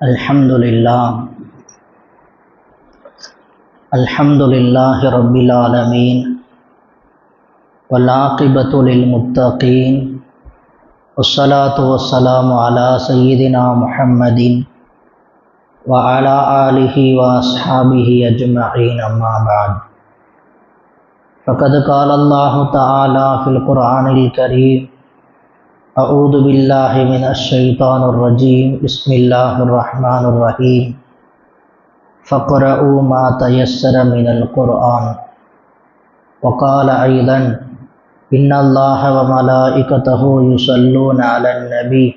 Alhamdulillahi Rabbil Alameen wal aqibatu lil muttaqin wassalatu wassalamu ala sayyidina Muhammadin wa ala alihi wa ashabihi ajma'in amma ba'd. Faqad qala Allahu ta'ala fil Qur'anil Kareem A'udhu billahi minash shaitanir rajim. Bismillahirrahmanirrahim. Faqra'u ma tayassara minal Qur'an. Wa qala aidan inna Allaha wa malaikatahu yusalluna 'alan nabi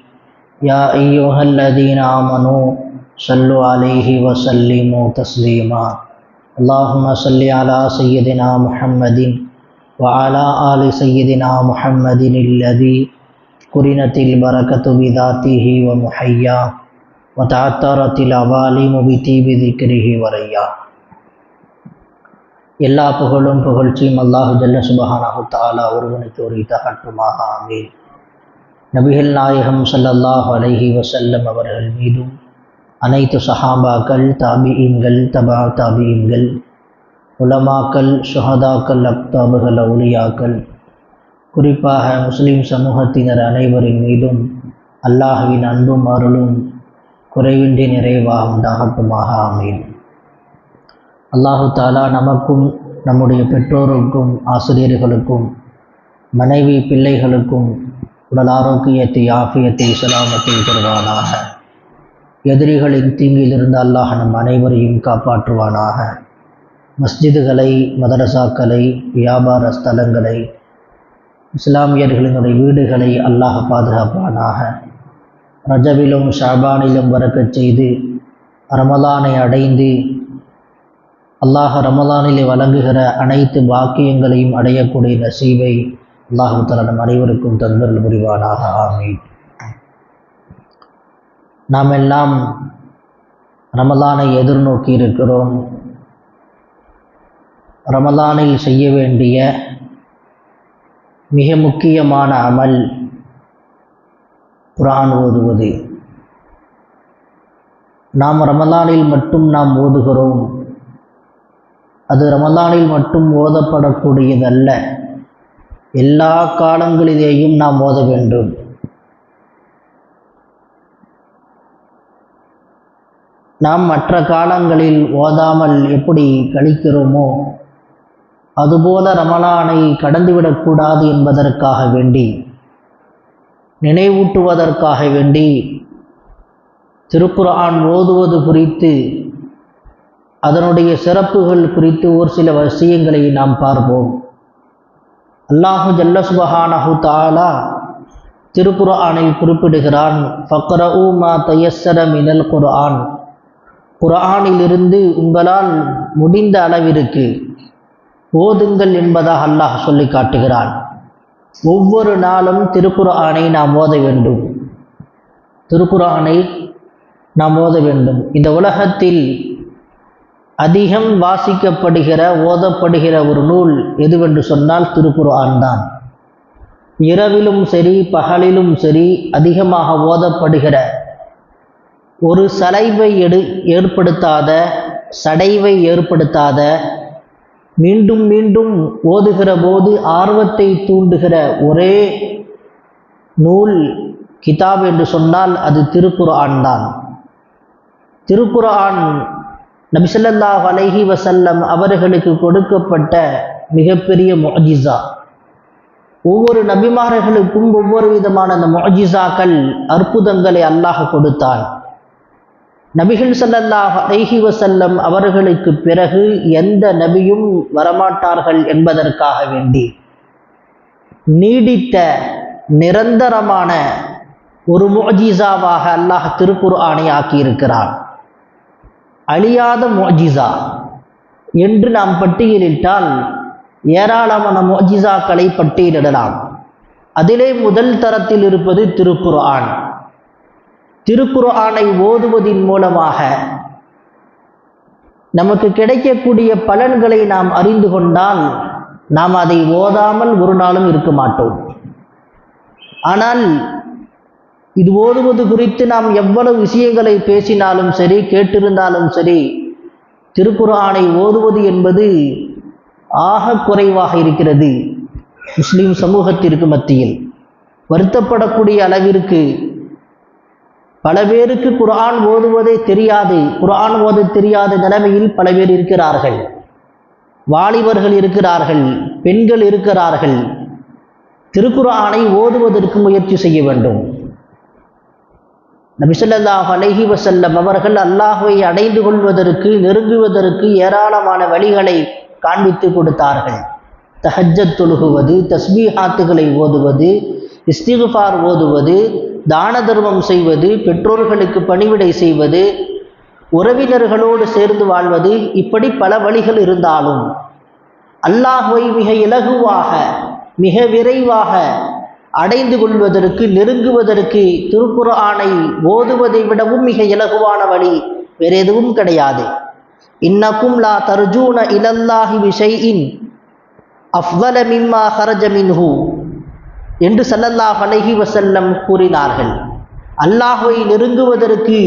ya ayyuhalladhina amanu sallu 'alaihi wa sallimu taslima. Allahumma salli 'ala sayyidina Muhammadin wa 'ala ali sayyidina Muhammadin alladhi குரினத்தில் பரக்கத்து பிதாத்திஹி வ முஹையா வ தஅத்தரத்தில் அவாலிமு பிதீபி திக்ரிஹி வரையா. எல்லா புகழும் புகழ்ச்சியும் அல்லாஹு ஜல்ல சுப்ஹானஹு தஆலா ஒருவனுக்கு உரித்தாகட்டுமாக. ஆமீன். நபிகள் நாயகம் ஸல்லல்லாஹு அலைஹி வஸல்லம் அவர்கள் மீதும் அனைத்து சஹாபாக்கள், தாபிஈன்கள், தபா தாபிஈன்கள், உலமாக்கள், ஷுஹதாக்கள், அக்தாபுகள், அவுலியாக்கள், குறிப்பாக முஸ்லிம் சமூகத்தினர் அனைவரின் மீதும் அல்லாஹ்வின் அன்பும் அருளும் குறைவின்றி நிறைவாக உண்டாகட்டுமாக. ஆமீன். அல்லாஹு தாலா நமக்கும் நம்முடைய பெற்றோருக்கும் ஆசிரியர்களுக்கும் மனைவி பிள்ளைகளுக்கும் உடல் ஆரோக்கியத்தை, ஆஃபியத்தை, சலாமத்தை தருவானாக. எதிரிகளின் தீங்கிலிருந்து அல்லாஹ் நம் அனைவரையும் காப்பாற்றுவானாக. மஸ்ஜிதுகளை, மதரசாக்களை, வியாபார ஸ்தலங்களை, இஸ்லாமியர்களினுடைய வீடுகளை அல்லாஹ் பாதுகாப்பானாக. ரஜபிலும் ஷாபானிலும் வரக்கச் செய்து ரமலானை அடைந்து அல்லாஹ் ரமலானிலே வழங்குகிற அனைத்து பாக்கியங்களையும் அடையக்கூடிய நசீவை அல்லாஹு தஆலா நம் அனைவருக்கும் தந்தருள் புரிவானாக. ஆமீன். நாம் எல்லாம் ரமலானை எதிர்நோக்கி இருக்கிறோம். ரமலானில் செய்ய வேண்டிய மிக முக்கியமான அமல் குர்ஆன் ஓதுவது. நாம் ரமலானில் மட்டும் நாம் ஓதுகிறோம். அது ரமலானில் மட்டும் ஓதப்படக்கூடியதல்ல, எல்லா காலங்களிலேயும் நாம் ஓத வேண்டும். நாம் மற்ற காலங்களில் ஓதாமல் எப்படி கழிக்கிறோமோ அதுபோல ரமலானை கடந்துவிடக்கூடாது என்பதற்காக வேண்டி, நினைவூட்டுவதற்காக வேண்டி திருக்குர்ஆன் ஓதுவது குறித்து, அதனுடைய சிறப்புகள் குறித்து ஒரு சில விஷயங்களை நாம் பார்ப்போம். அல்லாஹு ஜல்ல சுப்ஹானஹு தஆலா திருக்குர்ஆனில் குறிப்பிடுகிறான், ஃபக்ரஉ மா தயஸ்ஸர மினல் குர்ஆன். குர்ஆனிலிருந்து உங்களால் முடிந்த அளவிற்கு ஓதுங்கள் என்பதாக அல்லாஹ் சொல்லி காட்டுகிறான். ஒவ்வொரு நாளும் திருக்குர்ஆனை நாம் ஓத வேண்டும். திருக்குர்ஆனை நாம் ஓத வேண்டும். இந்த உலகத்தில் அதிகம் வாசிக்கப்படுகிற, ஓதப்படுகிற ஒரு நூல் எதுவென்று சொன்னால் திருக்குர்ஆன் தான். இரவிலும் சரி பகலிலும் சரி அதிகமாக ஓதப்படுகிற, ஒரு சடைவை ஏற்படுத்தாத, மீண்டும் மீண்டும் ஓதுகிற போது ஆர்வத்தை தூண்டுகிற ஒரே நூல், கிதாப் என்று சொன்னால் அது திருக்குர்ஆன் தான். திருக்குர்ஆன் நபி ஸல்லல்லாஹு அலைஹி வஸல்லம் அவர்களுக்கு கொடுக்கப்பட்ட மிகப்பெரிய முஅஜிஸா. ஒவ்வொரு நபிமார்களுக்கும் ஒவ்வொரு விதமான அந்த முஅஜிஸாக்கள், அற்புதங்களை அல்லாஹ் கொடுத்தான். நபிகள் ஸல்லல்லாஹு அலைஹி வஸல்லம் அவர்களுக்கு பிறகு எந்த நபியும் வரமாட்டார்கள் என்பதற்காக வேண்டி நீடித்த நிரந்தரமான ஒரு முஅஜிஸாவாக அல்லாஹ் திருக்குர்ஆனை ஆக்கியிருக்கிறான். அழியாத முஅஜிஸா என்று நாம் பட்டியலிட்டால் ஏராளமான முஅஜிஸாக்களை பட்டியலிடலாம். அதிலே முதல் தரத்தில் இருப்பது திருக்குர்ஆன். திருக்குர்ஆனை ஓதுவதின் மூலமாக நமக்கு கிடைக்கக்கூடிய பலன்களை நாம் அறிந்து கொண்டால் நாம் அதை ஓதாமல் ஒரு நாளும் இருக்க மாட்டோம். ஆனால் இது ஓதுவது குறித்து நாம் எவ்வளவு விஷயங்களை பேசினாலும் சரி, கேட்டிருந்தாலும் சரி, திருக்குர்ஆனை ஓதுவது என்பது ஆக குறைவாக இருக்கிறது. முஸ்லிம் சமூகத்திற்கு மத்தியில் வருத்தப்படக்கூடிய அளவிற்கு பல பேருக்கு குர்ஆன் ஓதுவதே தெரியாது. குர்ஆன் ஓத தெரியாத நிலைமையில் பல பேர் இருக்கிறார்கள். வாலிபர்கள் இருக்கிறார்கள், பெண்கள் இருக்கிறார்கள். திருக்குர்ஆனை ஓதுவதற்கு முயற்சி செய்ய வேண்டும். நபி ஸல்லல்லாஹு அலைஹி வஸல்லம் அவர்கள் அல்லாஹ்வை அடைந்து கொள்வதற்கு, நெருங்குவதற்கு ஏராளமான வழிகளை காண்பித்து கொடுத்தார்கள். தஹஜ்ஜத் தொழுகுவது, தஸ்பீஹாத்துகளை ஓதுவது, இஸ்திக்ஃபார் ஓதுவது, தான தர்மம் செய்வது, பெற்றோர்களுக்கு பணிவிடை செய்வது, உறவினர்களோடு சேர்ந்து வாழ்வது, இப்படி பல வழிகள் இருந்தாலும் அல்லாஹ்வை மிக இலகுவாக, மிக விரைவாக அடைந்து கொள்வதற்கு, நெருங்குவதற்கு திருக்குர்ஆனை ஓதுவதை விடவும் மிக இலகுவான வழி வேறு எதுவும் கிடையாது. இன்னக்கும் லா தர்ஜூன இலல்லாஹி பிஷைஇன் அஃதல மிம்மா ஹரஜ மின்ஹு என்று ஸல்லல்லாஹு அலைஹி வஸல்லம் கூறினார்கள். அல்லாஹ்வை நெருங்குவதற்கு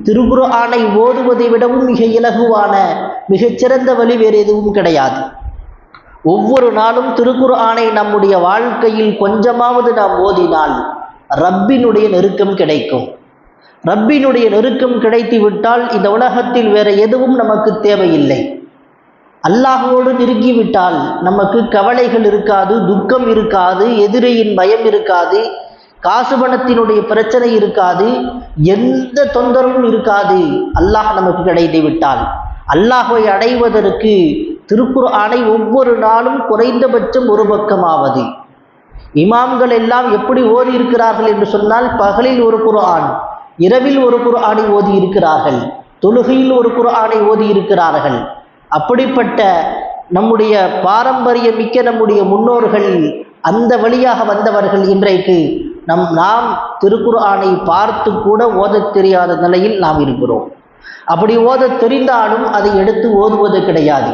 திருக்குர்ஆனை ஓதுவதை விடவும் மிக இலகுவான, மிகச்சிறந்த வழி வேறு எதுவும் கிடையாது. ஒவ்வொரு நாளும் திருக்குர்ஆனை நம்முடைய வாழ்க்கையில் கொஞ்சமாவது நாம் ஓதினால் ரப்பினுடைய நெருக்கம் கிடைக்கும். ரப்பினுடைய நெருக்கம் கிடைத்து விட்டால் இந்த உலகத்தில் வேற எதுவும் நமக்கு தேவையில்லை. அல்லாஹ்வோடு நெருங்கிவிட்டால் நமக்கு கவலைகள் இருக்காது, துக்கம் இருக்காது, எதிரியின் பயம் இருக்காது, காசு பணத்தினுடைய பிரச்சனை இருக்காது, எந்த தொந்தரவும் இருக்காது. அல்லாஹ் நமக்கு கிடைத்து விட்டால் அல்லாஹ்வை அடைவதற்கு திருக்குர்ஆனை ஒவ்வொரு நாளும் குறைந்தபட்சம் ஒரு பக்கமாவது. இமாம்கள் எல்லாம் எப்படி ஓதி இருக்கிறார்கள் என்று சொன்னால், பகலில் ஒரு குர்ஆன், இரவில் ஒரு குர்ஆனை ஓதி இருக்கிறார்கள், தொழுகையில் ஒரு குர்ஆனை ஓதி இருக்கிறார்கள். அப்படிப்பட்ட நம்முடைய பாரம்பரியமிக்க நம்முடைய முன்னோர்கள், அந்த வழியாக வந்தவர்கள் இன்றைக்கு நாம் திருக்குர்ஆனை பார்த்து கூட ஓதத் தெரியாத நிலையில் நாம் இருக்கிறோம். அப்படி ஓதத் தெரிந்தாலும் அதை எடுத்து ஓதுவது கிடையாது.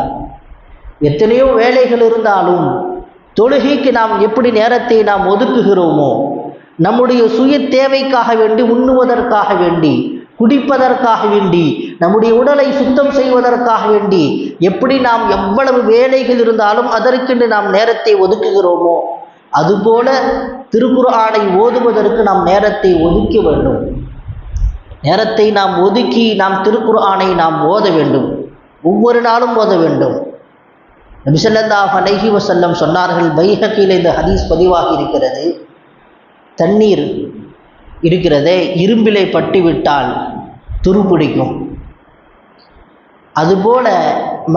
எத்தனையோ வேலைகள் இருந்தாலும் தொழுகைக்கு நாம் எப்படி நேரத்தை நாம் ஒதுக்குகிறோமோ, நம்முடைய சுய தேவைக்காக வேண்டி, உண்ணுவதற்காக வேண்டி, குடிப்பதற்காக வேண்டி, நம்முடைய உடலை சுத்தம் செய்வதற்காக வேண்டி, எப்படி நாம் எவ்வளவு வேலைகள் இருந்தாலும் அதற்கென்று நாம் நேரத்தை ஒதுக்குகிறோமோ, அதுபோல திருக்குர்ஆனை ஓதுவதற்கு நாம் நேரத்தை ஒதுக்க வேண்டும். நேரத்தை நாம் ஒதுக்கி நாம் திருக்குர்ஆனை நாம் ஓத வேண்டும். ஒவ்வொரு நாளும் ஓத வேண்டும். நபி ஸல்லல்லாஹு அலைஹி வஸல்லம் சொன்னார்கள், பைஹகியில் இந்த ஹதீஸ் பதிவாகி இருக்கிறது, தண்ணீர் இருக்கிறதே, இரும்பிலை பட்டுவிட்டால் துருப்பிடிக்கும். அதுபோல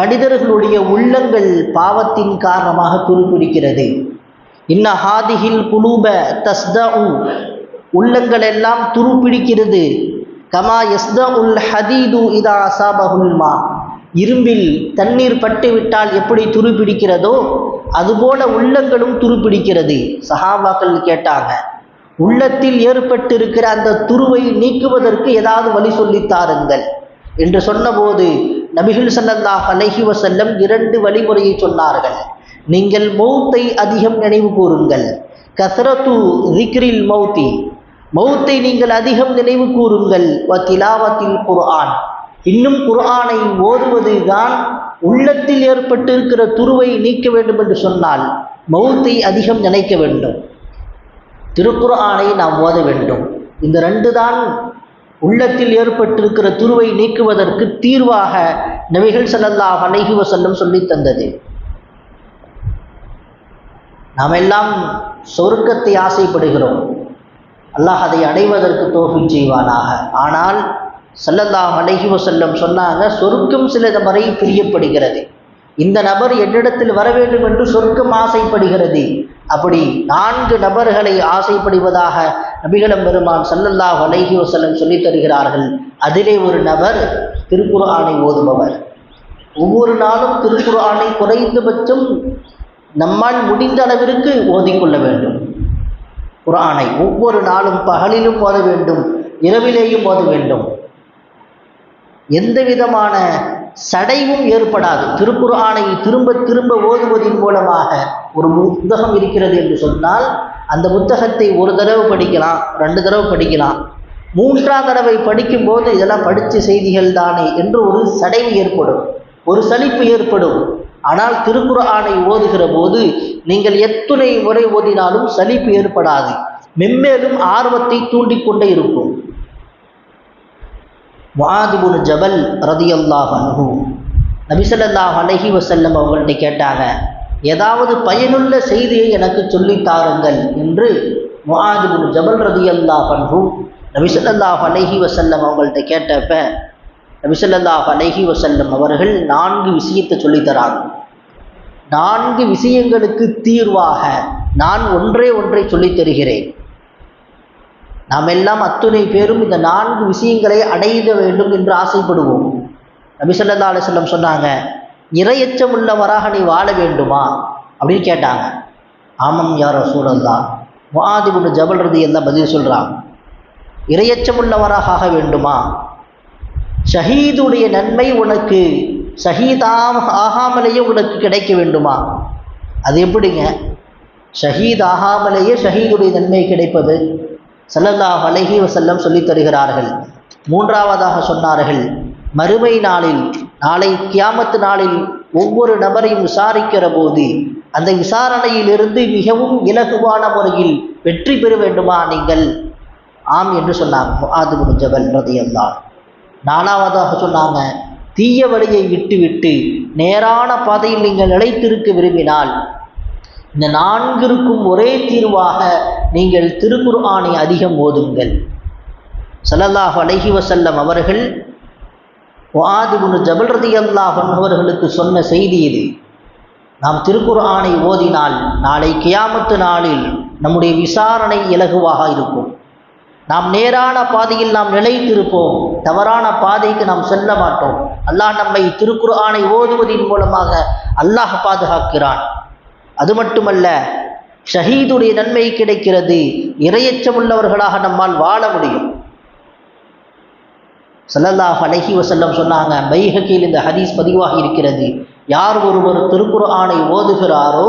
மனிதர்களுடைய உள்ளங்கள் பாவத்தின் காரணமாக துருப்பிடிக்கிறது. இன்ன ஹாதிஹில் குலூப தஸ்தஉ, உள்ளங்கள் எல்லாம் துருப்பிடிக்கிறது. கமா யஸ்தஉல் ஹதீது இதா அஸாபஹுல் மா, இரும்பில் தண்ணீர் பட்டுவிட்டால் எப்படி துருப்பிடிக்கிறதோ அதுபோல உள்ளங்களும் துருப்பிடிக்கிறது. சஹாபாக்கள் கேட்டாங்க, உள்ளத்தில் ஏற்பட்டிருக்கிற அந்த துருவை நீக்குவதற்கு ஏதாவது வழி சொல்லித்தாருங்கள் என்று சொன்னபோது நபிகள் ஸல்லல்லாஹு அலைஹி வஸல்லம் 2 வழிமுறையை சொன்னார்கள். நீங்கள் மௌத்தை அதிகம் நினைவு கூறுங்கள். கஸ்ரத்து ذிக்ரில் மௌத்தி, மௌத்தை நீங்கள் அதிகம் நினைவு கூறுங்கள். வ திலாவத்தில் குர்ஆன், இன்னும் குர்ஆனை ஓதுவது தான் உள்ளத்தில் ஏற்பட்டிருக்கிற துருவை நீக்க வேண்டும் என்று சொன்னால் மௌத்தை அதிகம் நினைக்க வேண்டும், திருக்குர்ஆனை நாம் ஓத வேண்டும். இந்த 2 தான் உள்ளத்தில் ஏற்பட்டிருக்கிற துருவை நீக்குவதற்கு தீர்வாக நபிகள் ஸல்லல்லாஹு அலைஹி வஸல்லம் சொல்லி தந்தது. நாம் எல்லாம் சொர்க்கத்தை ஆசைப்படுகிறோம். அல்லாஹ் அதை அடைவதற்கு தௌஃபீக் செய்வானாக. ஆனால் ஸல்லல்லாஹு அலைஹி வஸல்லம் சொன்னாங்க, சொர்க்கம் சில நபரை பிரியப்படுகிறது, இந்த நபர் என்னிடத்தில் வர வேண்டும் என்று சொர்க்கம் ஆசைப்படுகிறது. அப்படி 4 நபர்களை ஆசைப்படுவதாக நபிகளம் பெருமான் ஸல்லல்லாஹு அலைஹி வஸல்லம் சொல்லித் தருகிறார்கள். அதிலே ஒரு நபர் திருக்குர்ஆனை ஓதுபவர். ஒவ்வொரு நாளும் திருக்குர்ஆனை குறைந்தபட்சம் நம்மால் முடிந்த அளவிற்கு ஓதிக்கொள்ள வேண்டும். குர்ஆனை ஒவ்வொரு நாளும் பகலிலும் ஓத வேண்டும், இரவிலேயும் ஓத வேண்டும். எந்த விதமான சடைவும் ஏற்படாது. திருக்குர்ஆனை திரும்ப திரும்ப ஓதுவதின் மூலமாக ஒரு புத்தகம் இருக்கிறது என்று சொன்னால் அந்த புத்தகத்தை ஒரு தடவை படிக்கலாம், 2 தடவை படிக்கலாம். 3ஆம் தடவை படிக்கும்போது இதெல்லாம் படித்த செய்திகள் தானே என்று ஒரு சடைவு ஏற்படும், ஒரு சலிப்பு ஏற்படும். ஆனால் திருக்குர்ஆனை ஓதுகிற போது நீங்கள் எத்தனை முறை ஓதினாலும் சலிப்பு ஏற்படாது, மென்மேலும் ஆர்வத்தை தூண்டிக்கொண்டே இருக்கும். முஆத் இப்னு ஜபல் ரலியல்லாஹு அன்ஹு நபி ஸல்லல்லாஹு அலைஹி வஸல்லம் அவங்கள்ட்ட கேட்டாங்க, ஏதாவது பயனுள்ள செய்தியை எனக்கு சொல்லித் தாருங்கள் என்று முஆத் இப்னு ஜபல் ரலியல்லாஹு அன்ஹு நபி ஸல்லல்லாஹு அலைஹி வஸல்லம் அவங்கள்ட்ட கேட்டப்ப நபி ஸல்லல்லாஹு அலைஹி வஸல்லம் அவர்கள் 4 விஷயத்தை சொல்லித்தராங்க. 4 விஷயங்களுக்கு தீர்வாக நான் ஒன்றை சொல்லித் தருகிறேன். நாம் எல்லாம் அத்துணை பேரும் இந்த 4 விஷயங்களை அடைய வேண்டும் என்று ஆசைப்படுவோம். நபி ஸல்லல்லாஹு அலைஹி வஸல்லம் சொன்னாங்க, இறையச்சம் உள்ளவராக நீ வாழ வேண்டுமா அப்படின்னு கேட்டாங்க. ஆமாம் யா ரசூலல்லாஹ். முஆத் இப்னு ஜபல் ரலியல்லாஹு பதில் சொல்றாங்க, இறையச்சம் உள்ளவராக ஆக வேண்டுமா? ஷஹீதுடைய நன்மை உனக்கு ஆகாமலேயே உனக்கு கிடைக்க வேண்டுமா? அது எப்படிங்க ஷஹீத் ஆகாமலேயே ஷஹீதுடைய நன்மை கிடைப்பது? ஸல்லல்லாஹு அலைஹி வஸல்லம் சொல்லித் தருகிறார்கள். 3ஆவதாக சொன்னார்கள், மறுமை நாளில், நாளை கியாமத்து நாளில் ஒவ்வொரு நபரையும் விசாரிக்கிற போது அந்த விசாரணையிலிருந்து மிகவும் இலகுவான முறையில் வெற்றி பெற வேண்டுமா நீங்கள்? ஆம் என்று சொன்னாங்க முஆத் இப்னு ஜபல் ரலியல்லாஹு. 4ஆவதாக சொன்னாங்க, தீய வழியை விட்டுவிட்டு நேரான பாதையில் நீங்கள் நிலைத்திருக்க விரும்பினால் இந்த 4ற்கும் ஒரே தீர்வாக நீங்கள் திருக்குர்ஆனை அதிகம் ஓதுங்கள். ஸல்லல்லாஹு அலைஹி வஸல்லம் அவர்கள் முஆத் இப்னு ஜபல் ரலியல்லாஹு அன்ஹு அவர்களுக்கு சொன்ன செய்தி இது. நாம் திருக்குர்ஆனை ஓதினால் நாளை கியாமத்து நாளில் நம்முடைய விசாரணை இலகுவாக இருக்கும். நாம் நேரான பாதையில் நாம் நிலைத்திருப்போம், தவறான பாதைக்கு நாம் செல்ல மாட்டோம். அல்லாஹ் நம்மை திருக்குர்ஆனை ஓதுவதின் மூலமாக அல்லாஹ் பாதுகாக்கிறான். அது மட்டுமல்ல, ஷஹீதுடைய நன்மை கிடைக்கிறது, இறையச்சமுள்ளவர்களாக நம்மால் வாழ முடியும். ஸல்லல்லாஹு அலைஹி வஸல்லம் சொன்னாங்க, பைஹகியில் இந்த ஹதீஸ் பதிவாகி இருக்கிறது, யார் ஒருவர் திருக்குர்ஆனை ஓதுகிறாரோ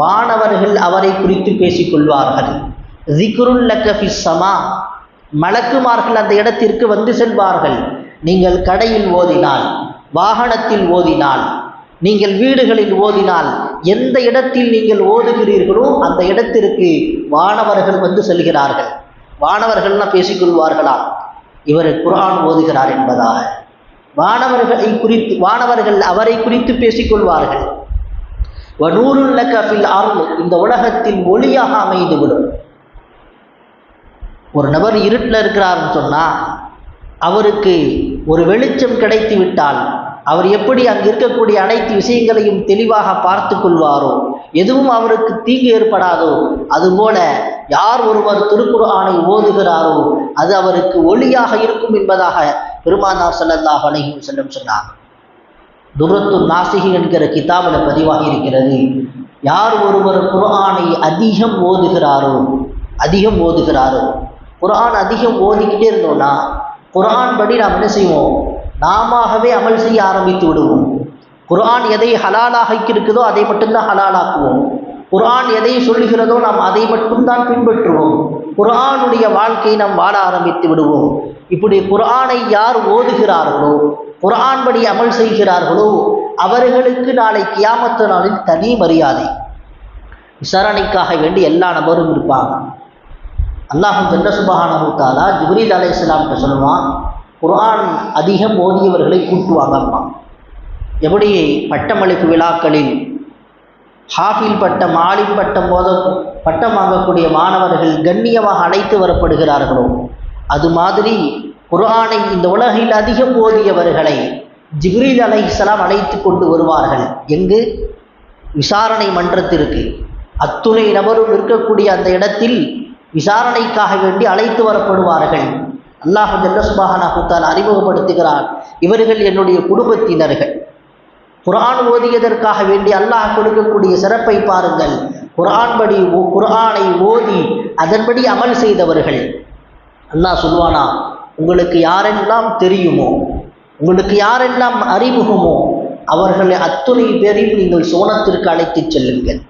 வானவர்கள் அவரை குறித்து பேசிக்கொள்வார்கள். ஸிக்ருல் லக ஃபிஸ் ஸமா, மலக்குமார்கள் அந்த இடத்திற்கு வந்து செல்வார்கள். நீங்கள் கடையில் ஓதினால், வாகனத்தில் ஓதினால், நீங்கள் வீடுகளில் ஓதினால், எந்த இடத்தில் நீங்கள் ஓதுகிறீர்களோ அந்த இடத்திற்கு வானவர்கள் வந்து செல்கிறார்கள். வானவர்கள்லாம் பேசிக்கொள்வார்களாம், இவர் குர்ஆன் ஓதுகிறார் என்பதாக. வானவர்கள் அவரை குறித்து பேசிக்கொள்வார்கள். வநூருல் லக ஃபில் அர்த், இந்த உலகத்தில் ஒளியாக அமைந்துவிடும். ஒரு நபர் இருட்டில் இருக்கிறாருன்னு சொன்னால் அவருக்கு ஒரு வெளிச்சம் கிடைத்து விட்டால் அவர் எப்படி அங்கு இருக்கக்கூடிய அனைத்து விஷயங்களையும் தெளிவாக பார்த்து கொள்வாரோ, எதுவும் அவருக்கு தீங்கு ஏற்படாதோ, அதுபோல யார் ஒருவர் திருக்குர்ஆனை ஓதுகிறாரோ அது அவருக்கு ஒளியாக இருக்கும் என்பதாக பெருமானார் ஸல்லல்லாஹு அலைஹி வஸல்லம் சொன்னார். துர்ரத்துன் நாசிஹி என்கிற கிதாபில் பதிவாகி இருக்கிறது, யார் ஒருவர் குர்ஆனை அதிகம் ஓதுகிறாரோ குர்ஆன் அதிகம் ஓதிக்கிட்டே இருந்தோம்னா குர்ஆன் படி நாம் என்ன செய்வோம், நாமவே அமல் செய்ய ஆரம்பித்து விடுவோம். குர்ஆன் எதை ஹலாலாக இருக்குதோ அதை மட்டும்தான் ஹலாலாக்குவோம். குர்ஆன் எதை சொல்லுகிறதோ நாம் அதை மட்டும்தான் பின்பற்றுவோம். குர்ஆனுடைய வாழ்க்கையை நாம் வாழ ஆரம்பித்து விடுவோம். இப்படி குர்ஆனை யார் ஓதுகிறார்களோ, குர்ஆன் படி அமல் செய்கிறார்களோ அவர்களுக்கு நாளை கியாமத்து நாளில் தனி மரியாதை. விசாரணைக்காக வேண்டி எல்லா நபரும் இருப்பாங்க. அல்லாஹ் ஜல்ல சுப்ஹானஹு வ தஆலா ஜிப்ரீல் அலைஹிஸ்ஸலாம்கிட்ட சொல்லுவான், குர்ஆன் அதிகம் ஓதியவர்களை கூட்டுவாங்கம்மா. எப்படி பட்டமளிப்பு விழாக்களில் ஹாஃபில் பட்டம், ஆலிம் பட்டம் வாங்கக்கூடிய மாணவர்கள் கண்ணியமாக அழைத்து வரப்படுகிறார்களோ அது மாதிரி குர்ஆனை இந்த உலகில் அதிகம் ஓதியவர்களை ஜிப்ரீல் அலைஹிஸ்ஸலாம் அழைத்து கொண்டு வருவார்கள். எங்கு? விசாரணை மன்றத்திற்கு. அத்துணை நபரும் இருக்கக்கூடிய அந்த இடத்தில் விசாரணைக்காக வேண்டி அழைத்து வரப்படுவார்கள். அல்லாஹ் ஜல்ல சுப்ஹானஹு வ தஆலா அறிமுகப்படுத்துகிறார், இவர்கள் என்னுடைய குடும்பத்தினர்கள். குர்ஆன் ஓதியதற்காக வேண்டி அல்லாஹ் கொடுக்கக்கூடிய சிறப்பை பாருங்கள். குர்ஆனை ஓதி அதன்படி அமல் செய்தவர்கள். அல்லாஹ் சொல்வானா, உங்களுக்கு யாரெல்லாம் தெரியுமோ, உங்களுக்கு யாரெல்லாம் அறிமுகமோ அவர்களை அத்துணை பேரையும் நீங்கள் சோனத்திற்கு அழைத்து செல்லுங்கள்.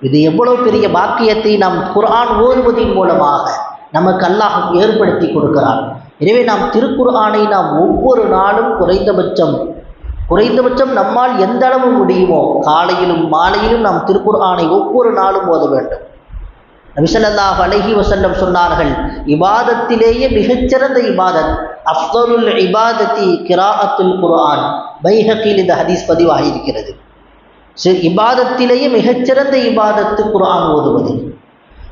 இது எவ்வளவு பெரிய பாக்கியத்தை நாம் குர்ஆன் ஓதுவதின் மூலமாக நமக்கு அல்லாஹ் ஏற்படுத்தி கொடுக்கிறான். எனவே நாம் திருக்குர்ஆனை நாம் ஒவ்வொரு நாளும் குறைந்தபட்சம் நம்மால் எந்த அளவு முடியுமோ காலையிலும் மாலையிலும் நாம் திருக்குர்ஆனை ஒவ்வொரு நாளும் ஓத வேண்டும். நபி ஸல்லல்லாஹு அலைஹி வஸல்லம் சொன்னார்கள், இபாதத்திலேயே மிகச்சிறந்த இபாதத் அஃதலுல் இபாதத்தி கிராஅத்துல் குர்ஆன். பைஹகியில் இந்த ஹதீஸ் பதிவாகி இருக்கிறது. இபாதத்திலேயே மிகச்சிறந்த இபாதத்து குர்ஆன் ஓதுவது.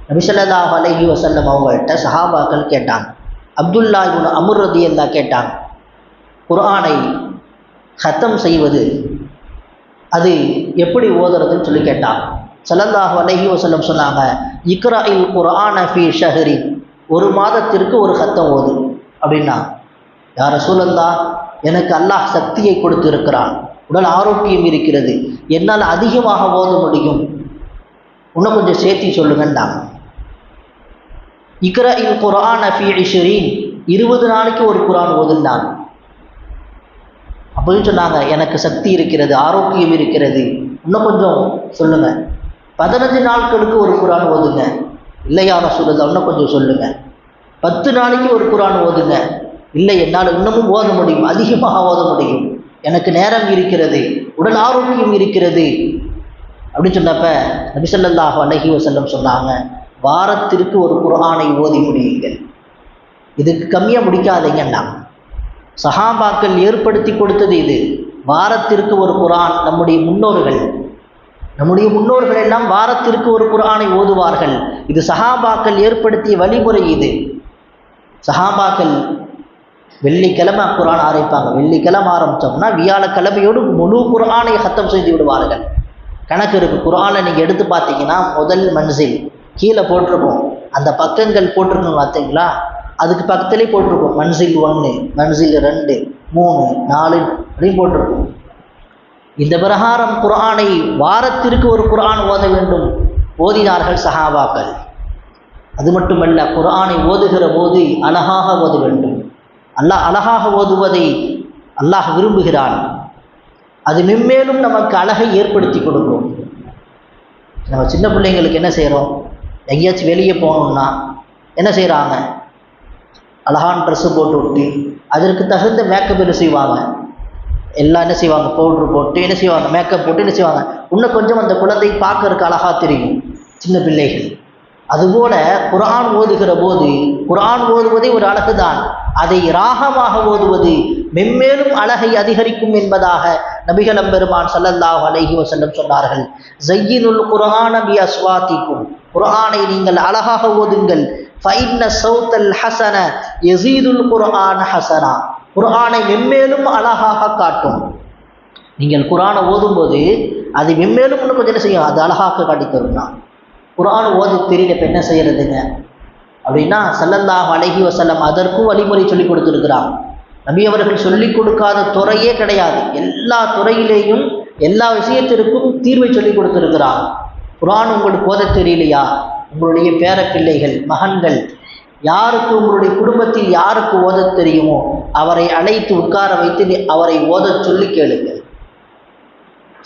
நபி ஸல்லல்லாஹு அலைஹி வஸல்லம் அவங்கள்ட்ட சஹாபாக்கள் கேட்டாங்க. அப்துல்லா இப்னு அம்ர் ரலியல்லாஹு கேட்டாங்க, குர்ஆனை ஹத்தம் செய்வது அது எப்படி ஓதுறதுன்னு சொல்லி கேட்டாங்க. ஸல்லல்லாஹு அலைஹி வஸல்லம் சொன்னாங்க, இக்ராஇல் குர்ஆன ஃபீ ஷஹரி, ஒரு மாதத்திற்கு ஒரு ஹத்தம் ஓது அப்படின்னா. யா ரசூலல்லாஹ், எனக்கு அல்லாஹ் சக்தியை கொடுத்து இருக்கிறான், உடல் ஆரோக்கியம் இருக்கிறது, என்னால் அதிகமாக ஓத முடியும், இன்னும் கொஞ்சம் சேர்த்தி சொல்லுங்கன்றாங்க. இக்ராஇல் குர்ஆன ஃபீ 20 நாளைக்கு ஒரு குர்ஆன் ஓதுனாங்க. அப்படின்னு சொன்னாங்க, எனக்கு சக்தி இருக்கிறது, ஆரோக்கியம் இருக்கிறது, இன்னும் கொஞ்சம் சொல்லுங்க. 15 நாட்களுக்கு ஒரு குர்ஆன் ஓதுங்க. இல்லையா ரசூலுல்லாஹ், இன்னும் கொஞ்சம் சொல்லுங்க. 10 நாளைக்கு ஒரு குர்ஆன் ஓதுங்க. இல்லை, என்னால் இன்னமும் ஓத முடியும், அதிகமாக ஓத முடியும், எனக்கு நேரம் இருக்கிறது, உடல் ஆரோக்கியம் இருக்கிறது அப்படின்னு சொன்னப்ப நபி ஸல்லல்லாஹு அலைஹி வஸல்லம் சொன்னாங்க, வாரத்திற்கு ஒரு குர்ஆனை ஓதி முடியுங்கள், இதுக்கு கம்மியாக முடிக்காதீங்கன்னா. சஹாபாக்கள் ஏற்படுத்தி கொடுத்தது இது. வாரத்திற்கு ஒரு குர்ஆன். நம்முடைய முன்னோர்கள் எல்லாம் வாரத்திற்கு ஒரு குர்ஆனை ஓதுவார்கள். இது சஹாபாக்கள் ஏற்படுத்திய வழிமுறை. இது சஹாபாக்கள் வெள்ளிக்கிழமை குர்ஆன் ஆரம்பிப்பாங்க. வெள்ளிக்கிழமை ஆரம்பித்தோம்னா வியாழக்கிழமையோடு முழு குர்ஆனை ஹத்தம் செய்து விடுவார்கள். கணக்கு இருக்குது. குர்ஆனை நீங்கள் எடுத்து பார்த்தீங்கன்னா முதல் மன்சில் கீழே போட்டிருக்கோம், அந்த பக்கங்கள் போட்டிருக்கோம் பார்த்தீங்களா, அதுக்கு பக்கத்துலேயே போட்டிருக்கோம் மன்சில் 1, மன்சில் 2, 3, 4 அப்படின்னு போட்டிருக்கோம். இந்த பிரகாரம் குர்ஆனை வாரத்திற்கு ஒரு குர்ஆன் ஓத வேண்டும், ஓதினார்கள் சஹாபாக்கள். அது மட்டுமல்ல, குர்ஆனை ஓதுகிற போது அழகாக ஓத வேண்டும். அழகாக ஓதுவதை அல்லாஹ் விரும்புகிறான். அது மென்மேலும் நமக்கு அழகை ஏற்படுத்தி கொடுக்கும். நம்ம சின்ன பிள்ளைங்களுக்கு என்ன செய்கிறோம், எங்கேயாச்சும் வெளியே போகணும்னா என்ன செய்கிறாங்க, அழகான ட்ரெஸ்ஸு போட்டு விட்டு அதற்கு தகுந்த மேக்கப் என்ன செய்வாங்க, எல்லாம் என்ன செய்வாங்க, பவுட்ரு போட்டு என்ன செய்வாங்க, மேக்கப் போட்டு என்ன செய்வாங்க, இன்னும் கொஞ்சம் அந்த குழந்தை பார்க்கறதுக்கு அழகாக தெரியும் சின்ன பிள்ளைகள். அதுபோல குர்ஆன் ஓதுகிற போது குர்ஆன் ஓதுவதே ஒரு அழகு தான், அதை ராகமாக ஓதுவது மென்மேலும் அழகை அதிகரிக்கும் என்பதாக நபிகள் பெருமான் ஸல்லல்லாஹு அலைஹி வஸல்லம் சொன்னார்கள். ஸய்யினுல் குர்ஆன பி அஸ்வாதிக்கும், குர்ஆனை நீங்கள் அழகாக ஓதுங்கள். ஃபைன்ன ஸௌத்தல் ஹஸன யஸீதுல் குர்ஆன ஹஸனா, குர்ஆனை மென்மேலும் அழகாக காட்டும். நீங்கள் குர்ஆனை ஓதும்போது அது மென்மேலும் இன்னும் கொஞ்சம் என்ன செய்யும், அது அழகாக காட்டித்தரும்னா. குர்ஆன் ஓது தெரியல, இப்போ என்ன செய்யறதுங்க அப்படின்னா ஸல்லல்லாஹு அலைஹி வஸல்லம் அதற்கும் வழிமுறை சொல்லி கொடுத்துருக்கிறான். நபி அவர்கள் சொல்லிக் கொடுக்காத துறையே கிடையாது. எல்லா துறையிலேயும் எல்லா விஷயத்திற்கும் தீர்வை சொல்லி கொடுத்துருக்கிறான். குர்ஆன் உங்களுக்கு ஓத தெரியலையா, உங்களுடைய பேர பிள்ளைகள், மகன்கள், யாருக்கு உங்களுடைய குடும்பத்தில் யாருக்கு ஓத தெரியுமோ அவரை அழைத்து உட்கார வைத்து அவரை ஓத சொல்லி கேளுங்கள்.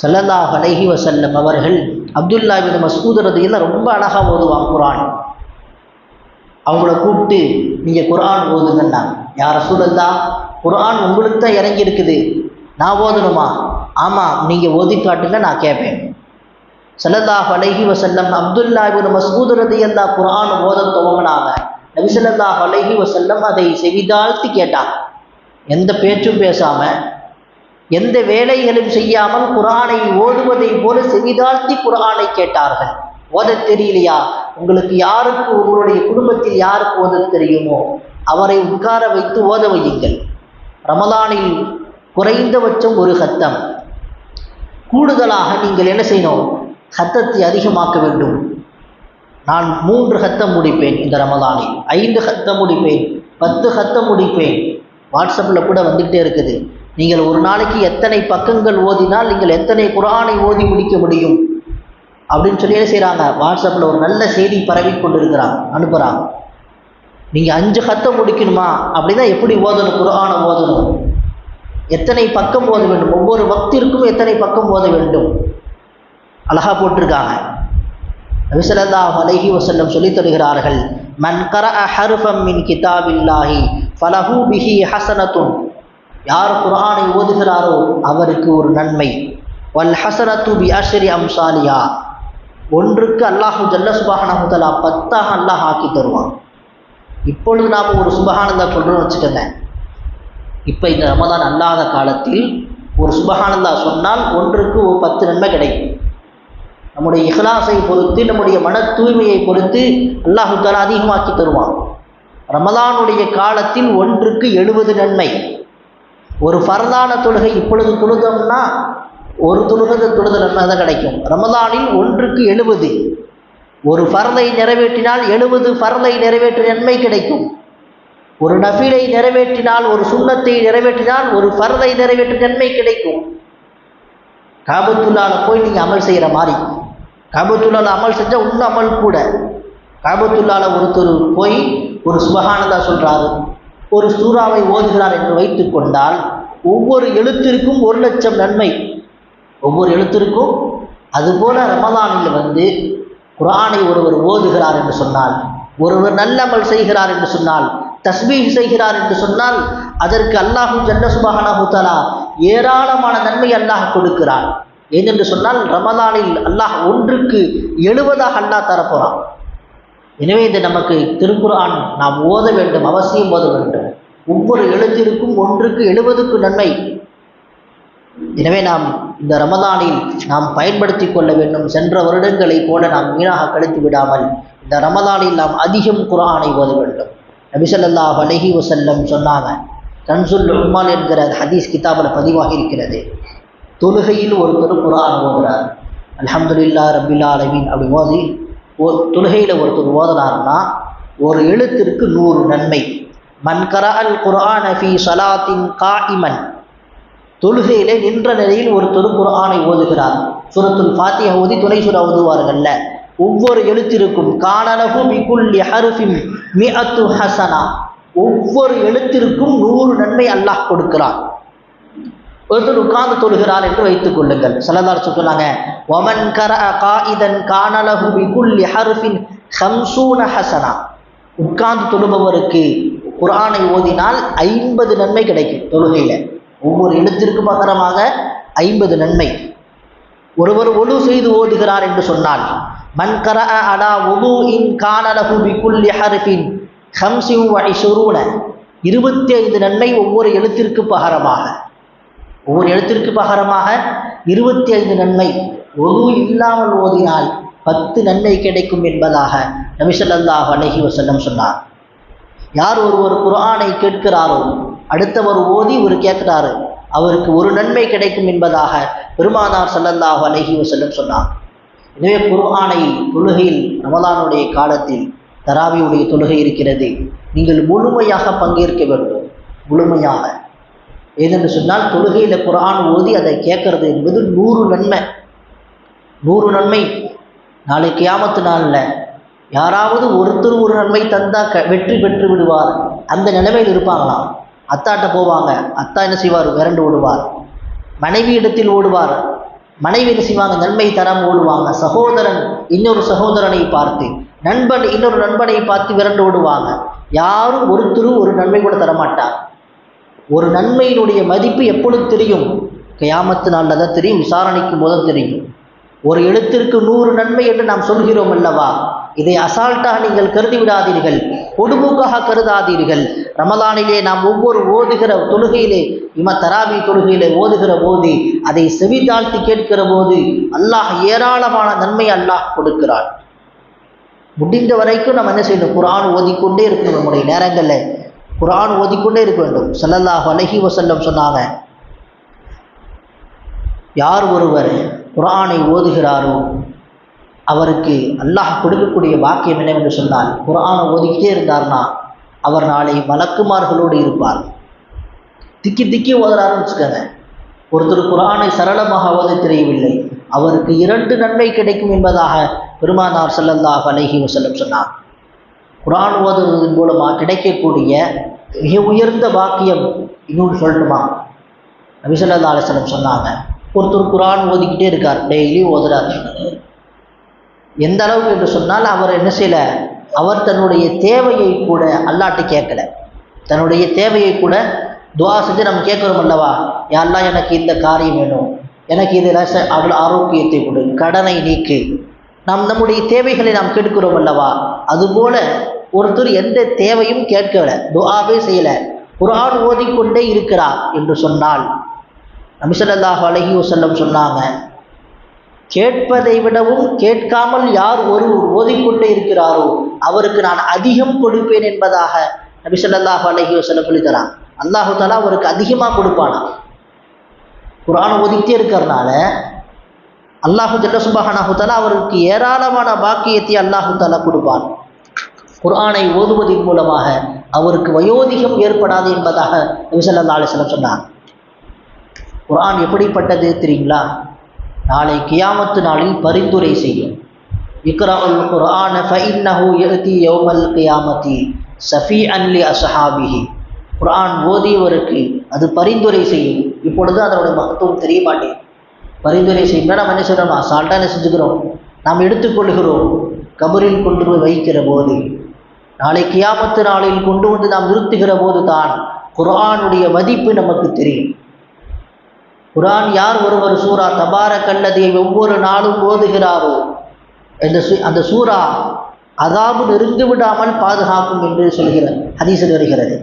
ஸல்லல்லாஹு அலைஹி வஸல்லம் அவர்கள் அப்துல்லா இப்னு மஸ்ஊத் ரலியல்லாஹு ரொம்ப அழகாக ஓதுவாங்க குர்ஆன். அவங்கள கூப்பிட்டு நீங்கள் குர்ஆன் ஓதுங்கன்னாங்க. யா ரசூலல்லாஹ், குர்ஆன் உங்களுக்கு தான் இறங்கி இருக்குது, நான் ஓதணுமா? ஆமாம், நீங்கள் ஓதி காட்டுங்க, நான் கேட்பேன். ஸல்லல்லாஹு அலைஹி வஸல்லம் அப்துல்லா இப்னு மஸ்ஊத் ரலியல்லாஹு குர்ஆன் ஓத துவங்கினாங்க. நபி ஸல்லல்லாஹு அலைஹி வஸல்லம் அதை செவிதாழ்த்தி கேட்டாங்க. எந்த பேச்சும் பேசாமல், எந்த வேலைகளும் செய்யாமல் குர்ஆனை ஓதுவதை போல செவிதாழ்த்தி குர்ஆனை கேட்டார்கள். ஓத தெரியலையா, உங்களுக்கு யாருக்கு, உங்களுடைய குடும்பத்தில் யாருக்கு ஓத தெரியுமோ அவரை உட்கார வைத்து ஓத வையுங்கள். ரமலானில் குறைந்தபட்சம் ஒரு ஹத்தம், கூடுதலாக நீங்கள் என்ன செய்யணும், ஹத்தத்தை அதிகமாக்க வேண்டும். நான் 3 ஹத்தம் முடிப்பேன் இந்த ரமலானில், 5 ஹத்தம் முடிப்பேன், 10 ஹத்தம் முடிப்பேன். வாட்ஸ்அப்பில் கூட வந்துகிட்டே இருக்குது. நீங்கள் ஒரு நாளைக்கு எத்தனை பக்கங்கள் ஓதினால் நீங்கள் எத்தனை குர்ஆனை ஓதி முடிக்க முடியும் அப்படின்னு சொல்லி என்ன செய்கிறாங்க, வாட்ஸ்அப்பில் ஒரு நல்ல செய்தி பரவி கொண்டு இருக்கிறாங்க, அனுப்புகிறாங்க. நீங்கள் 5 ஹத்தம் முடிக்கணுமா அப்படின்னா எப்படி ஓதணும், குர்ஆனை ஓதணும், எத்தனை பக்கம் ஓத வேண்டும், ஒவ்வொரு வக்திற்கும் எத்தனை பக்கம் ஓத வேண்டும், அழகாக போட்டிருக்காங்க. நபி ஸல்லல்லாஹு அலைஹி வஸல்லம் சொல்லித் தருகிறார்கள், மன் கரஅ ஹர்ஃபம் மின் கிதாபில்லாஹி ஃபலஹு பிஹி ஹஸனத்துன், யார் குர்ஆனை ஓதுகிறாரோ அவருக்கு ஒரு நன்மை. வல் ஹஸனத்து பி அஷ்ரி அம்சாலிஹா, ஒன்றுக்கு அல்லாஹு ஜல்ல சுப்ஹானஹு வ தஆலா 10ஆக அல்லாஹ் ஆக்கி தருவான். இப்பொழுது நாம் ஒரு சுப்ஹானல்லாஹ் சொல்கிறோம்னு வச்சுக்கோங்க. இப்போ இந்த ரமதான் அல்லாத காலத்தில் ஒரு சுப்ஹானல்லாஹ் சொன்னால் ஒன்றுக்கு ஒரு 10 நன்மை கிடைக்கும். நம்முடைய இஹ்லாஸை பொறுத்து, நம்முடைய மன தூய்மையை பொறுத்து அல்லாஹு தஆலா அதிகமாக்கி தருவான். ரமதானுடைய காலத்தில் ஒன்றுக்கு 70 நன்மை. ஒரு ஃபர்தான தொழுகை இப்பொழுது தொழுதோம்னா ஒரு தொழுத நன்மை தான் கிடைக்கும். ரமதானில் ஒன்றுக்கு 70. ஒரு ஃபர்தை நிறைவேற்றினால் 70 ஃபர்தை நிறைவேற்றிய நன்மை கிடைக்கும். ஒரு நஃபிலை நிறைவேற்றினால், ஒரு சுன்னத்தை நிறைவேற்றினால் ஒரு ஃபர்தை நிறைவேற்றிய நன்மை கிடைக்கும். காபத்துல்லால போய் நீங்கள் அமல் செய்கிற மாதிரி, காபத்துல்லால அமல் செஞ்சால் இன்னும் அமல் கூட. காபத்துல்லால ஒருத்தர் போய் ஒரு சுப்ஹானல்லாஹ் சொல்கிறாரு, ஒரு சூறாவை ஓதுகிறார் என்று வைத்து கொண்டால் ஒவ்வொரு எழுத்திற்கும் 1,00,000 நன்மை. ஒவ்வொரு எழுத்திற்கும். அதுபோல ரமதானில் குர்ஆனை ஒருவர் ஓதுகிறார் என்று சொன்னால், ஒருவர் நல்லமல் செய்கிறார் என்று சொன்னால், தஸ்பீஹ் செய்கிறார் என்று சொன்னால், அதற்கு அல்லாஹு ஜல்ல சுப்ஹானஹு வ தஆலா ஏராளமான நன்மை அல்லாஹ் கொடுக்கிறான். ஏனென்று சொன்னால் ரமதானில் அல்லாஹ் ஒன்றுக்கு 70ஆக அல்லாஹ் தரப்போகிறான். எனவே இந்த நமக்கு திருக்குர்ஆன் நாம் ஓத வேண்டும், அவசியம் ஓத வேண்டும். ஒவ்வொரு எழுத்திற்கும் ஒன்றுக்கு 70க்கு நன்மை. எனவே நாம் இந்த ரமதானில் நாம் பயன்படுத்தி கொள்ள வேண்டும். சென்ற வருடங்களை போல நாம் வீணாக கழித்து விடாமல் இந்த ரமதானில் நாம் அதிகம் குர்ஆனை ஓத வேண்டும். நபி ஸல்லல்லாஹு அலைஹி வஸல்லம் சொன்னாங்க, கன்சுல் உம்மால் என்கிற ஹதீஸ் கிதாபில் பதிவாகி இருக்கிறது. தொழுகையில் ஒருத்தர் குர்ஆன் ஓதுறார், அல்ஹம்துலில்லாஹ் ரப்பில் ஆலமீன் அப்படி ஓதி தொழுகையில் ஒருத்தர் ஓதுனார்னா ஒரு எழுத்திற்கு 100 நன்மை. மன் கரஅல் குர்ஆன ஃபீ ஸலாத்தின் காயிமன், தொழுகையிலே நின்ற நிலையில் ஒருத்தர் குர்ஆனை ஓதுகிறார். சூரத்துல் ஃபாத்திஹா ஓதி துணை சூரா ஓதுவார்கள்ல, ஒவ்வொரு எழுத்திற்கும் கானலஹு பிகுல்லி ஹர்ஃபின் மிஅத்து ஹஸனா, ஒவ்வொரு எழுத்திற்கும் 100 நன்மை அல்லாஹ் கொடுக்கிறான். ஒருத்தர் உட்கார்ந்து தொழுகிறார் என்று வைத்துக் கொள்ளுங்கள். ஸல்லல்லாஹு அலைஹி வஸல்லம் சொன்னாங்க, வமன் கரஅ காயிதன் கானலஹு பிகுல்லி ஹர்ஃபின் 50 ஹஸனா, உட்கார்ந்து தொழுபவருக்கு குர்ஆனை ஓதினால் 50 நன்மை கிடைக்கும். தொழுகையில ஒவ்வொரு எழுத்திற்கு பகரமாக 50 நன்மை. ஒருவர் ஒழு செய்து ஓதுகிறார் என்று சொன்னால், மன் கரஅ அலா வுதுஇன் கானலஹு பிகுல்லி ஹர்ஃபின் 25 25 நன்மை ஒவ்வொரு எழுத்திற்கு பகரமாக. ஒவ்வொரு எழுத்திற்கு பகரமாக 25 நன்மை. ஒழு இல்லாமல் ஓதினால் 10 நன்மை கிடைக்கும் என்பதாக நபி ஸல்லல்லாஹு அலைஹி வஸல்லம் சொன்னார். யார் ஒருவர் குர்ஆனை கேட்கிறாரோ, அடுத்தவர் ஓதி ஒரு கேட்கிறாரு, அவருக்கு 1 நன்மை கிடைக்கும் என்பதாக பெருமானார் ஸல்லல்லாஹு அலைஹி வஸல்லம் சொன்னார். எனவே குர்ஆனை தொழுகையில் ரமலானுடைய காலத்தில் தராவியுடைய தொழுகை இருக்கிறது, நீங்கள் முழுமையாக பங்கேற்க வேண்டும். முழுமையாக. ஏதென்று சொன்னால் தொழுகையில் குர்ஆன் ஓதி அதை கேட்கறது என்பது 100 நன்மை. 100 நன்மை. நாளை கியாமத்து நாளில் யாராவது ஒருத்தர் ஒரு நன்மை தந்தால் வெற்றி பெற்று விடுவார். அந்த நிலைமையில் இருப்பாங்களாம். அத்தாட்ட போவாங்க, அத்தா என்ன செய்வார், விரண்டு ஓடுவார். மனைவி இடத்தில் ஓடுவார், மனைவி என்ன செய்வாங்க, நன்மை தராமல் ஓடுவாங்க. சகோதரன் இன்னொரு சகோதரனை பார்த்து, நண்பன் இன்னொரு நண்பனை பார்த்து விரண்டு ஓடுவாங்க. யாரும் ஒருத்தரும் ஒரு நன்மை கூட தரமாட்டார். ஒரு நன்மையினுடைய மதிப்பு எப்பொழுது தெரியும்? கியாமத்து நாளில் தான் தெரியும், விசாரணைக்கு முதல் தெரியும். ஒரு எழுத்திற்கு 100 நன்மை என்று நாம் சொல்கிறோம் அல்லவா? இதை அசால்ட்டாக நீங்கள் கருதி விடாதீர்கள், பொடுபோக்காக கருதாதீர்கள். ரமலானிலே நாம் ஒவ்வொரு ஓதுகிற தொழுகையிலே, தராவி தொழுகையிலே ஓதுகிற போது, அதை செவி தாழ்த்தி கேட்கிற போது அல்லாஹ் ஏராளமான நன்மை அல்லாஹ் கொடுக்கிறான். முடிந்த வரைக்கும் நம்ம என்ன செய்யணும், குர்ஆன் ஓதிக்கொண்டே இருக்கணும். நம்முடைய நேரங்களில் குர்ஆன் ஓதிக்கொண்டே இருக்க வேண்டும். ஸல்லல்லாஹு அலைஹி வஸல்லம் சொன்னாங்க, யார் ஒருவர் குர்ஆனை ஓதுகிறாரோ அவருக்கு அல்லாஹ் கொடுக்கக்கூடிய வாக்கியம் என்னவென்று சொன்னால், குர்ஆனை ஓதிக்கிட்டே இருந்தார்னா அவர் நாளை மலக்குமார்களோடு இருப்பார். திக்கி திக்கி ஓதுறாருன்னு வச்சுக்கோங்க. ஒருத்தர் குர்ஆனை சரளமாக ஓத தெரியவில்லை, அவருக்கு 2 நன்மை கிடைக்கும் என்பதாக பெருமானார் ஸல்லல்லாஹு அலைஹி வஸல்லம் சொன்னார். குர்ஆன் ஓதுவதன் மூலமாக கிடைக்கக்கூடிய மிக உயர்ந்த வாக்கியம் இன்னொன்று சொல்லட்டுமா? நபி ஸல்லல்லாஹு அலைஹி வஸல்லம் சொன்னாங்க, ஒருத்தர் குர்ஆன் ஓதிக்கிட்டே இருக்கார், டெய்லி ஓதுறாரு. எந்த அளவுக்கு என்று சொன்னால் அவர் என்ன செய்யல, அவர் தன்னுடைய தேவையை கூட அல்லாஹ்ட்ட கேட்கல. தன்னுடைய தேவையை கூட துஆ செஞ்சு நம்ம கேட்குறோம் அல்லவா, யா அல்லாஹ் எனக்கு இந்த காரியம் வேணும், எனக்கு இதில் ஆரோக்கியத்தை கொடு, கடனை நீக்கு, நாம் நம்முடைய தேவைகளை நாம் கேட்கிறோம் அல்லவா. அதுபோல ஒருத்தர் எந்த தேவையும் கேட்கல, துஆவே செய்யல, குர்ஆன் ஓதிக்கொண்டே இருக்கிறார் என்று சொன்னால் நபி ஸல்லல்லாஹு அலைஹி வஸல்லம் சொன்னாங்க, கேட்பதை விடவும் கேட்காமல் யார் ஒருவர் ஓதிக்கொண்டே இருக்கிறாரோ அவருக்கு நான் அதிகம் கொடுப்பேன் என்பதாக நபி ஸல்லல்லாஹு அலைஹி வஸல்லம் சொல்லி தரான். அல்லாஹு தஆலா அவருக்கு அதிகமாக கொடுப்பானா. குர்ஆன் ஓதிக்கிட்டே இருக்கிறனால அல்லாஹு ஜல்ல சுப்ஹானஹு தஆலா அவருக்கு ஏராளமான பாக்கியத்தை அல்லாஹு தஆலா கொடுப்பான். குர்ஆனை ஓதுவதன் மூலமாக அவருக்கு வயோதிகம் ஏற்படாது என்பதாக நபி ஸல்லல்லாஹு அலைஹி வஸல்லம் சொன்னார். குர்ஆன் எப்படிப்பட்டது தெரியுங்களா? நாளை கியாமத்து நாளில் பரிந்துரை செய்யும். இக்ரஉல் குர்ஆன ஃபஇன்னஹு யஅதி யௌமல் கியாமத்தி ஸஃபீஅன் லி அஸ்ஹாபிஹி. குர்ஆன் ஓதியவருக்கு அது பரிந்துரை செய்யும். இப்பொழுது அதனுடைய மகத்துவம் தெரிய மாட்டேங்குது. பரிந்துரை செய்யும்னா நம்ம என்ன செய்கிறோம், அசால்ட்டாக என்ன செஞ்சுக்கிறோம், நாம் எடுத்துக்கொள்கிறோம். கபரில் கொண்டு போய் வைக்கிற போது, நாளை கியாமத்து நாளில் கொண்டு வந்து நாம் நிறுத்துகிற போது தான் குர்ஆனுடைய மதிப்பு நமக்கு தெரியும். குர்ஆன் யார் ஒருவர் சூரா தபாரக்கல்லதியை ஒவ்வொரு நாளும் ஓதுகிறாரோ அந்த சூரா அதாபு நெருங்கி விடாமல் பாதுகாக்கும் என்று சொல்கிறது, ஹதீஸில் வருகிறது.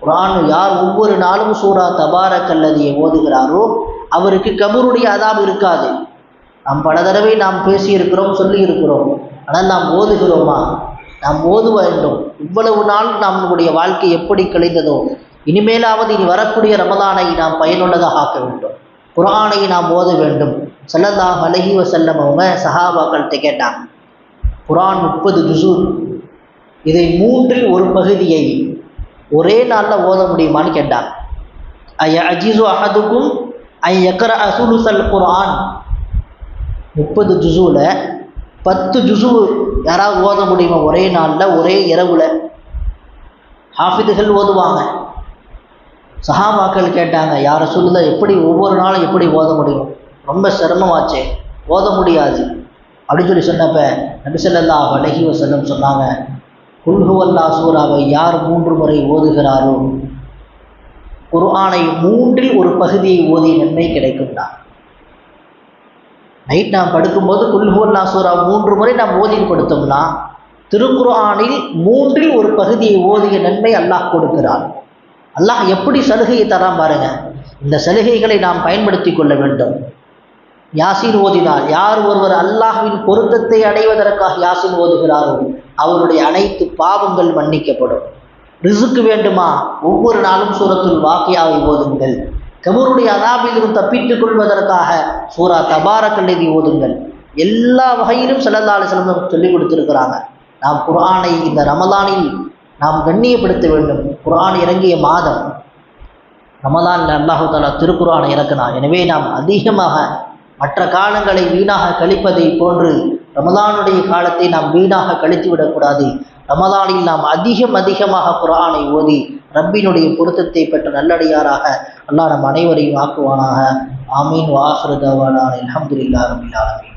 குர்ஆன் யார் ஒவ்வொரு நாளும் சூரா தபாரக்கல்லதியை ஓதுகிறாரோ அவருக்கு கபருடைய அதாபு இருக்காது. நாம் பல தடவை நாம் பேசியிருக்கிறோம், சொல்லி இருக்கிறோம். ஆனால் நாம் ஓதுகிறோமா? நாம் ஓத வேண்டும். இவ்வளவு நாள் நம்முடைய வாழ்க்கை எப்படி கழிந்ததோ இனிமேலாவது இனி வரக்கூடிய ரமலானை நாம் பயனுள்ளதாக ஆக்க வேண்டும். குர்ஆனை நாம் ஓத வேண்டும். ஸல்லல்லாஹு அலைஹி வஸல்லம் அவங்க சஹாபாக்கள்கிட்ட கேட்டாங்க, குர்ஆன் 30 ஜுஸு, இதை 3இல் ஒரு பகுதியை ஒரே நாளில் ஓத முடியுமான்னு கேட்டாங்க. அயஅஜிஸு அஹதுக்கும் அன் யக்ரஅ சுலுஸல் குர்ஆன். 30 ஜுஸுல 10 ஜுஸு யாராவது ஓத முடியுமா ஒரே நாளில், ஒரே இரவுல? ஹாஃபிதுகள் ஓதுவாங்க. சஹாபாக்கள் கேட்டாங்க, யா ரசூலுல்லாஹ், எப்படி ஒவ்வொரு நாளும் எப்படி ஓத முடியும்? ரொம்ப சிரமமாச்சே, ஓத முடியாது அப்படின்னு சொல்லி சொன்னப்ப நபி ஸல்லல்லாஹு அலைஹி வஸல்லம் சொன்னாங்க, குல் ஹுவல்லாஹ் சூராவை யார் 3 முறை ஓதுகிறாரோ குர்ஆனை 3இல் ஒரு பகுதியை ஓதிய நன்மை கிடைக்கும்டா. நைட் நாம் படுக்கும்போது குல் ஹுவல்லாஹ் சூரா 3 முறை நாம் ஓதி கொடுத்தோம்னா திருக்குர்ஆனில் 3இல் ஒரு பகுதியை ஓதிய நன்மை அல்லாஹ் கொடுக்கிறான். அல்லாஹ் எப்படி சலுகையை தரான் பாருங்க. இந்த சலுகைகளை நாம் பயன்படுத்தி கொள்ள வேண்டும். யாசீன் ஓதினால், யார் ஒருவர் அல்லாஹ்வின் பொருத்தத்தை அடைவதற்காக யாசீன் ஓதுகிறாரோ அவருடைய அனைத்து பாவங்கள் மன்னிக்கப்படும். ரிசுக்கு வேண்டுமா, ஒவ்வொரு நாளும் சூரத்துல் வாக்கியாவை ஓதுங்கள். கபருடைய அதாபிலிருந்து தப்பித்துக் கொள்வதற்காக சூரா தபாரக்கல்லதி ஓதுங்கள். எல்லா வகையிலும் ஸல்லல்லாஹு அலைஹி வஸல்லம் சொல்லிக் கொடுத்திருக்கிறாங்க. நாம் குர்ஆனை இந்த ரமலானில் நாம் கண்ணியப்படுத்த வேண்டும். குர்ஆன் இறங்கிய மாதம் ரமலானில் அல்லாஹு தஆலா திருக்குர்ஆனை இறக்கினார். எனவே நாம் அதிகமாக மற்ற காலங்களை வீணாக கழிப்பதை போன்று ரமலானுடைய காலத்தை நாம் வீணாக கழித்து விடக்கூடாது. ரமலானில் நாம் அதிகமாக குர்ஆனை ஓதி ரப்பினுடைய பொருத்தத்தை பெற்ற நல்லடியாராக அல்லாஹ் நம் அனைவரையும் ஆக்குவானாக. ஆமீன். வ ஆகிரு தஅவானா அல்ஹம்துலில்லாஹி ரப்பில் ஆலமீன்.